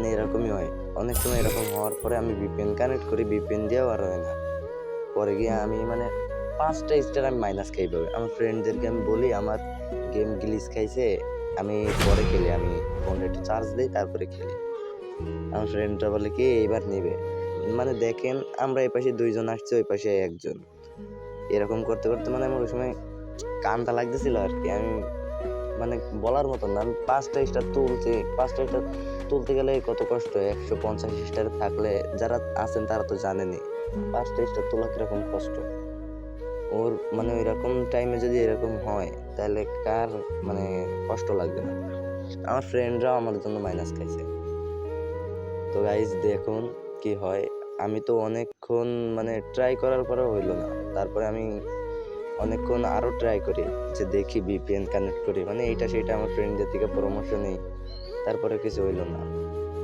মানে এরকমই হয়। অনেক সময় এরকম হওয়ার পরে আমি ভিপিএন কানেক্ট করি, ভিপিএন দিয়েও আর হয় না। পরে গিয়ে আমি মানে 5টা স্টার আমি মাইনাস খাই পাবে। আমার ফ্রেন্ডদেরকে আমি বলি আমার গেম গ্লিচ খাইছে, আমি পরে খেলি, আমি ফোনটা একটু চার্জ দিই তারপরে খেলি। আমার ফ্রেন্ডরা বলে কি এইবার নিবে। মানে দেখেন আমরা এই পাশে 2 জন আসছি, ওই পাশে 1 জন। এরকম করতে করতে মানে আমার ওই সময় কান্না লাগতেছিল আর কি। আমি মানে বলার মতন না, আমি 5টা স্টার তুলছি, 5টা স্টার তুলতে গেলে কত কষ্ট। 150 স্টার থাকলে যারা আছেন তারা তো জানেনই 5টা স্টার তোলা কিরকম কষ্ট। ওর মানে ওইরকম টাইমে যদি এরকম হয় তাহলে কার মানে কষ্ট লাগবে না। আমার ফ্রেন্ডরাও আমার জন্য মাইনাস খাইছে। তো গাইজ দেখুন কি হয়। আমি তো অনেকক্ষণ মানে ট্রাই করার পরেও হইলো না। তারপরে আমি অনেকক্ষণ আরো ট্রাই করি যে দেখি ভিপিএন কানেক্ট করি, মানে এইটা সেটা আমার ফ্রেন্ডদের থেকে পরামর্শ নেই, তারপরে কিছু হইলো না।